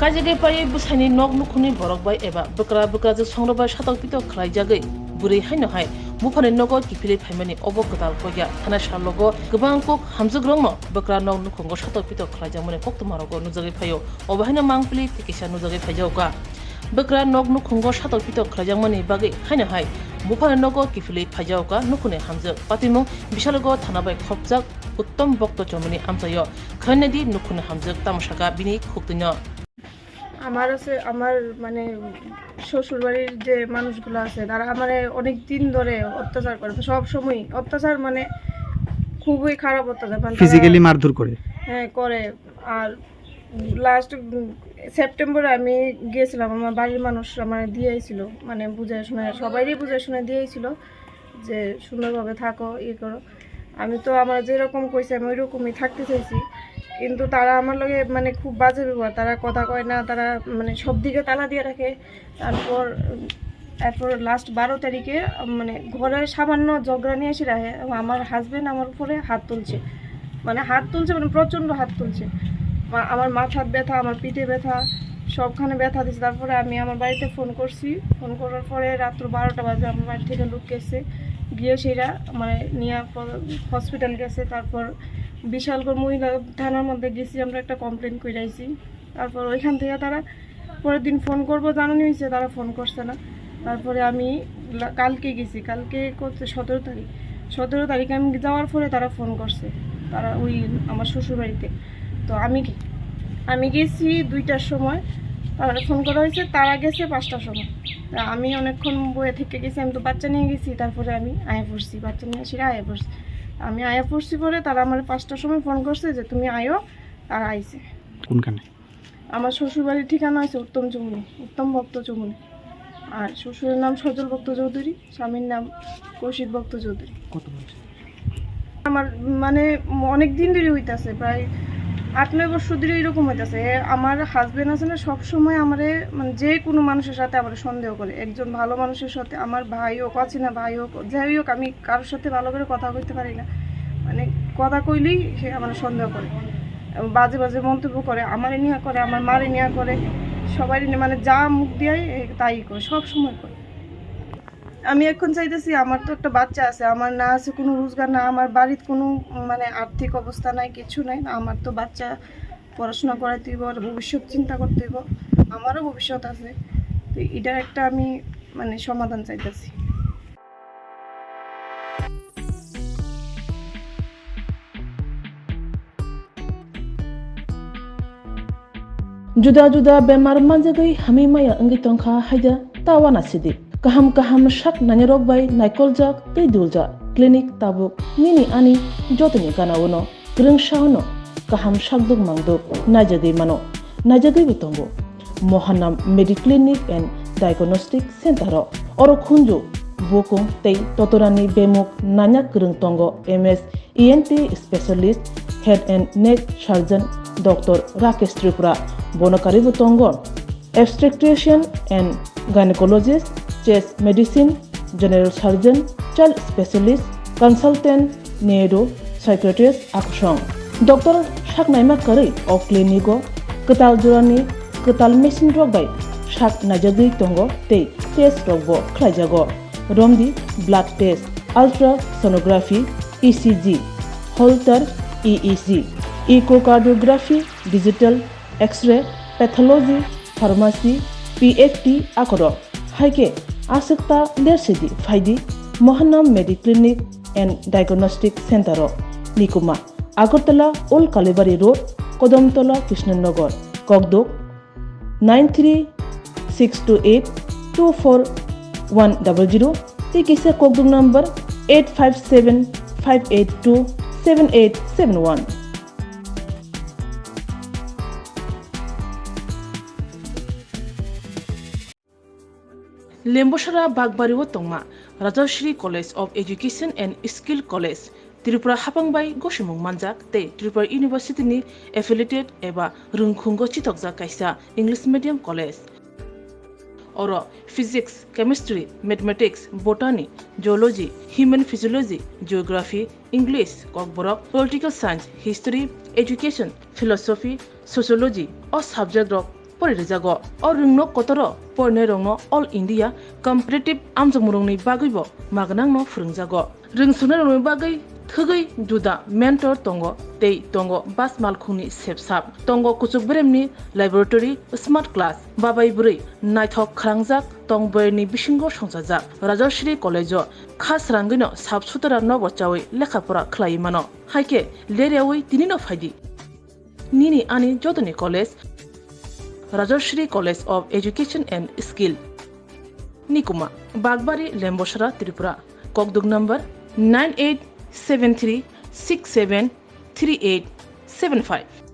Kajage pari busani nog nukuni borok bai eba bukra je songrobai satok pito khlai jagai buri haino hai bufani nogo kipili phaimani obo kotal koya thana salogo gobang kok hamjugrongno bukra nog nukungo satok pito khlai jamone koktumarogo nujagai phayo obo haino mangpili tikisa nujagai phaijoga bukra nog nukungo satok pito khlai jamani bagai haino hai bufani nogo kipili phaijoga nukune hamju patimu bisalogo thanabai khopjak uttom bokto chomani amsayo khanedi nukune hamju tamasaka bini khuktuno আমার মানে শ্বশুর বাড়ির যে মানুষগুলো আছে তারা আমার অনেক দিন ধরে অত্যাচার করে সব সময় অত্যাচার মানে খুবই খারাপ অত্যাচার মানে ফিজিক্যালি মারধর করে হ্যাঁ করে আর লাস্ট সেপ্টেম্বরে আমি গিয়েছিলাম আমার বাড়ির মানুষ আমার দিয়েছিল মানে বুঝে শুনে সবাইরই বুঝে শুনে দিয়েছিল যে সুন্দরভাবে থাকো করো আমি তো আমার যেরকম কইছে আমি ওই রকমই থাকতে চাইছি কিন্তু তারা আমার লগে মানে খুব বাজে ব্যবহার তারা কথা কয় না তারা মানে সব দিকে তালা দিয়ে রাখে তারপর লাস্ট 12 তারিখে মানে ঘরের সামান্য ঝগড়া নিয়ে এসে রাখে আমার হাজবেন্ড আমার উপরে হাত তুলছে মানে প্রচণ্ড হাত তুলছে আমার মাথার ব্যথা আমার পিঠে ব্যথা সবখানে ব্যথা দিচ্ছে তারপরে আমি আমার বাড়িতে ফোন করার পরে রাত্র 12টা বাজে আমার বাড়ি থেকে লোক গেছে গিয়ে সেরা মানে নিয়ে হসপিটাল গেছে তারপর বিশালগড় মহিলা থানার মধ্যে গেছি আমরা একটা কমপ্লেন করে আইছি তারপর ওইখান থেকে তারা পরের দিন ফোন করবো জানানো হয়েছে তারা ফোন করছে না তারপরে আমি কালকে গেছি কালকে করতে 17 তারিখে আমি যাওয়ার পরে তারা ফোন করছে তারা ওই আমার শ্বশুরবাড়িতে তো আমি গেছি 2টার সময় তারা ফোন করা হয়েছে তারা গেছে 5টার সময় তা আমি অনেকক্ষণ বয়ে থেকে গেছি আমি তো বাচ্চা নিয়ে গেছি তারপরে আমি আয়া পড়ছি বাচ্চা নিয়ে এসে আয়া পড়ছি আমি আয়া পড়ছি পরে তারা আমার 5টার সময় ফোন করছে যে তুমি আয়ো তারা আইছে কোনখানে আমার শ্বশুরবাড়ির ঠিকানা আছে উত্তম ভক্ত চৌমুনি আর শ্বশুরের নাম সজল ভক্ত চৌধুরী স্বামীর নাম কৌশিক ভক্ত চৌধুরী কত বছর আমার মানে অনেক দিন ধরে হইতাছে প্রায় 8-9 বছর ধরে এরকম হইতাছে আমার হাজবেন্ড আছে না সবসময় আমারে মানে যে কোনো মানুষের সাথে আমার সন্দেহ করে একজন ভালো মানুষের সাথে আমার ভাই হোক অচেনা ভাই হোক যাই হোক আমি কারোর সাথে ভালো করে কথা কইতে পারি না মানে কথা কইলেই সে আমার সন্দেহ করে বাজে মন্তব্য করে আমারে নিয়ে করে আমার মারে নিয়ে করে সবাই মানে যা মুখ দিয়ে তাই করে সব সময় করে আমি এখন চাইতেছি আমার তো একটা বাচ্চা আছে আমার না আছে কোনো রোজগার না আমার বাড়ির কোনো মানে আর্থিক অবস্থা নাই কিছু নাই আমার তো বাচ্চা পড়াশোনা করাইতে হইব আর ভবিষ্যৎ চিন্তা করতে হইব আমারও ভবিষ্যৎ আছে তো এটার একটা আমি মানে সমাধান চাইতেছি juda bemar manjagai hamimaya angi tongkha haida tawana sidi kaham shak nanyarok bai naikolja tei dulja clinic tabuk nini ani jotoni ganawono greng shahono kaham shakduk mangduk najagai bitongo mohanam mediclinic and diagnostic center oro khunju bokung tei totorani bemuk nanya greng tongo ms ent specialist head and neck surgeon Dr. Rakesh Tripura Bonakari Butongo, obstetrician and gynecologist, chest medicine, general surgeon, child specialist, consultant, neuro, psychiatrist, akusong. Dr. Shaknaima Kari of Clinico, Ketal Jurani, Ketal Machine Rogbai, Shak Najagi Tongo, Te, Test Rogbo, Klajago, Romdi, blood test, ultrasonography, ECG, Holter, EEG. Echocardiography, digital, X-ray, pathology, pharmacy, PFT, akoro. Haike asakta lersidi faidi Mohanam Mediclinic and Diagnostic Center Nikuma Agartala Old Kalibari Road Kodamtola Krishnanagar Kogdok 93-628-24100 Tikisa Kogdok number 857-582-7871 Lembosara Bagbariwo Tongma, Rajashri College of Education and Skill College, Tripura Hapangbai Goshimung Manjak, Te Tripura University ni affiliated eba Rungkhungo Chitokja Kaisa English Medium College. Oro Physics, Chemistry, Mathematics, Botany, Geology, Human Physiology, Geography, English, Kokborok, Political Science, History, Education, Philosophy, Sociology, or subject of परिरिजागो और रिंगनो कोतरो परने रंगनो all India competitive आमजमुरंनि बागैबो मागनांनो फोरोंजागो रिंसुनो रंगनि बागै थगै जुदा mentor तंगो तै तंगो बास मालखुंनि सेबसाब तंगो कुचुक ब्रेमनि laboratory smart class बाबाय बुरै नायथक खालांजाक तंबयनि बिसिंगो संजाजाक राजश्री कलेजो खास रांगैनो साबसुतरा नबचावै लेखाफोरा खलायमानो हायके लेरियावै तिनिनो फायदि निनि आनि जतनि college Rajshree college of education and skill निकुमा बागबारी लेम्बोसरा त्रिपुरा ककदुक नंबर 9873673875